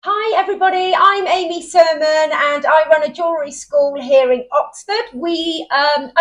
Hi everybody, I'm Amy Surman and I run a jewellery school here in Oxford. We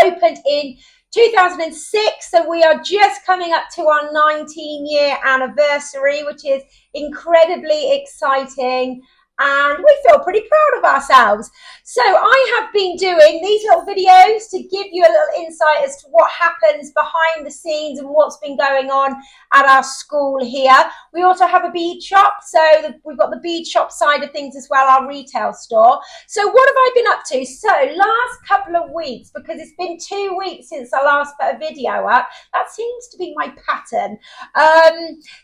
opened in 2006, so we are just coming up to our 19-year anniversary, which is incredibly exciting and we feel pretty proud of ourselves. So I have been doing these little videos to give you a little insight as to what happens behind the scenes and what's been going on at our school here. We also have a bead shop, so we've got the bead shop side of things as well, our retail store. So what have I been up to? So last couple of weeks, because it's been 2 weeks since I last put a video up, that seems to be my pattern.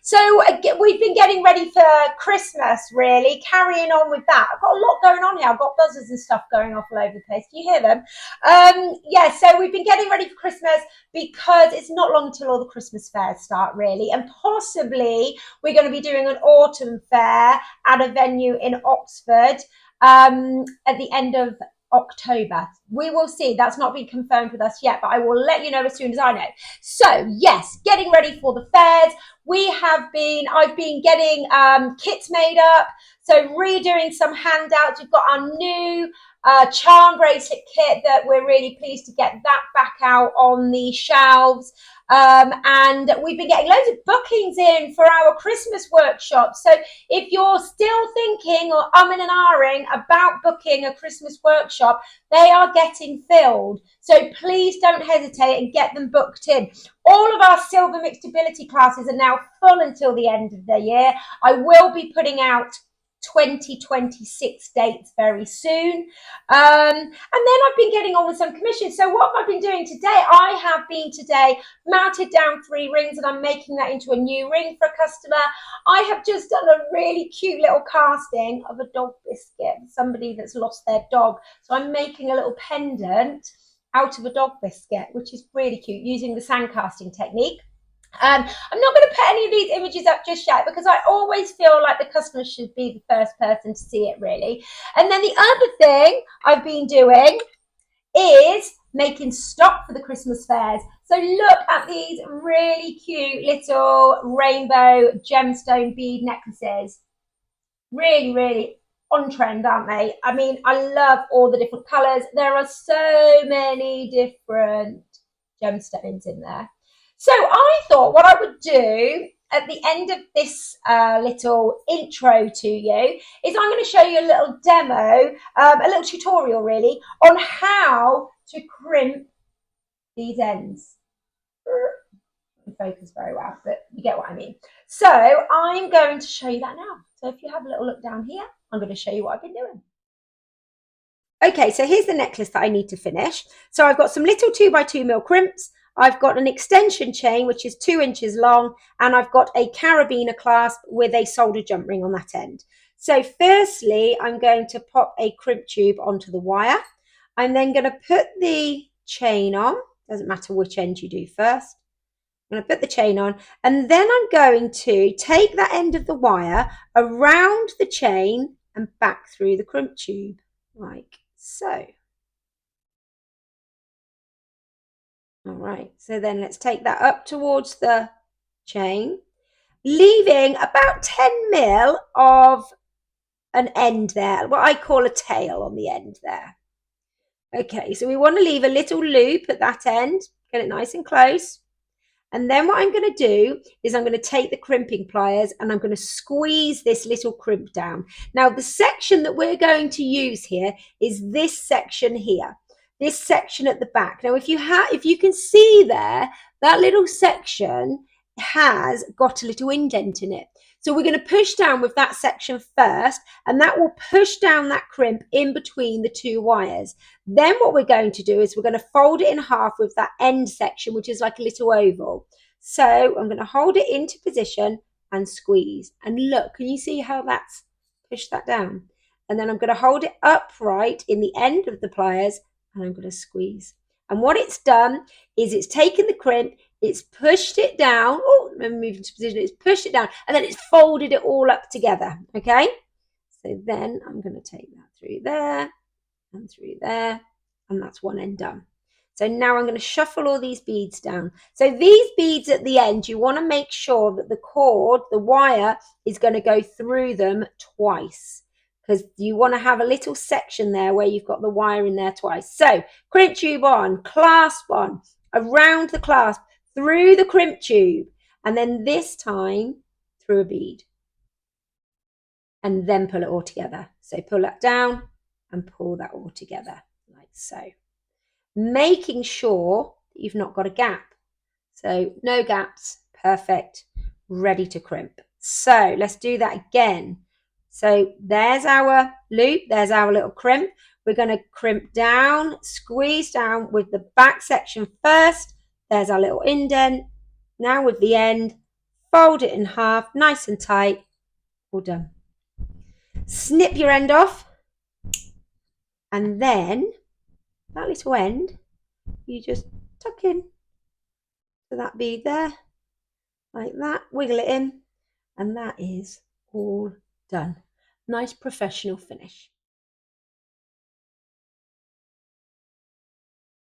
So we've been getting ready for Christmas, really, carrying on with that. I've got a lot going on here. I've got buzzers and stuff going off all over the place. Can you hear them? Yeah, so we've been getting ready for Christmas because it's not long until all the Christmas fairs start, really, and possibly we're going to be doing an autumn fair at a venue in Oxford at the end of October. We will see. That's not been confirmed with us yet, but I will let you know as soon as I know. So yes, getting ready for the fairs. I've been getting kits made up, so redoing some handouts. We've got our new charm bracelet kit that we're really pleased to get that back out on the shelves. And we've been getting loads of bookings in for our Christmas workshop. So if you're still thinking or umming and ahhing about booking a Christmas workshop, they are getting filled. So please don't hesitate and get them booked in. All of our silver mixed ability classes are now full until the end of the year. I will be putting out 2026 dates very soon. And then I've been getting on with some commissions. So what have I been doing today? I have been today mounted down 3 rings and I'm making that into a new ring for a customer. I have just done a really cute little casting of a dog biscuit, somebody that's lost their dog. So I'm making a little pendant out of a dog biscuit, which is really cute, using the sand casting technique. I'm not going to put any of these images up just yet because I always feel like the customer should be the first person to see it, really. And then the other thing I've been doing is making stock for the Christmas fairs. So look at these really cute little rainbow gemstone bead necklaces. Really, really on trend, aren't they? I mean, I love all the different colours. There are so many different gemstones in there. So I thought what I would do at the end of this little intro to you is I'm going to show you a little demo, a little tutorial really, on how to crimp these ends. Don't focus very well, but you get what I mean. So I'm going to show you that now. So if you have a little look down here, I'm going to show you what I've been doing. Okay, so here's the necklace that I need to finish. So I've got some little 2x2mm crimps. I've got an extension chain, which is 2 inches long, and I've got a carabiner clasp with a solder jump ring on that end. So firstly, I'm going to pop a crimp tube onto the wire. I'm then going to put the chain on. Doesn't matter which end you do first. I'm going to put the chain on, and then I'm going to take that end of the wire around the chain and back through the crimp tube, like so. All right, so then let's take that up towards the chain, leaving about 10mm of an end there, what I call a tail on the end there. Okay, so we want to leave a little loop at that end, get it nice and close. And then what I'm going to do is I'm going to take the crimping pliers and I'm going to squeeze this little crimp down. Now, the section that we're going to use here is this section here. This section at the back. Now, if you can see there, that little section has got a little indent in it. So we're going to push down with that section first, and that will push down that crimp in between the 2 wires. Then what we're going to do is we're going to fold it in half with that end section, which is like a little oval. So I'm going to hold it into position and squeeze. And look, can you see how that's pushed that down? And then I'm going to hold it upright in the end of the pliers, and I'm going to squeeze. And what it's done is it's taken the crimp, it's pushed it down. Oh, let me move into position. It's pushed it down, and then it's folded it all up together. Okay. So then I'm going to take that through there and through there, and that's one end done. So now I'm going to shuffle all these beads down. So these beads at the end, you want to make sure that the cord, the wire, is going to go through them twice, because you want to have a little section there where you've got the wire in there twice. So crimp tube on, clasp on, around the clasp, through the crimp tube, and then this time through a bead. And then pull it all together. So pull that down and pull that all together like so. Making sure that you've not got a gap. So no gaps, perfect, ready to crimp. So let's do that again. So there's our loop, there's our little crimp. We're going to crimp down, squeeze down with the back section first. There's our little indent. Now with the end, fold it in half, nice and tight, all done. Snip your end off, and then that little end you just tuck in to that bead there like that, wiggle it in, and that is all done. Nice professional finish.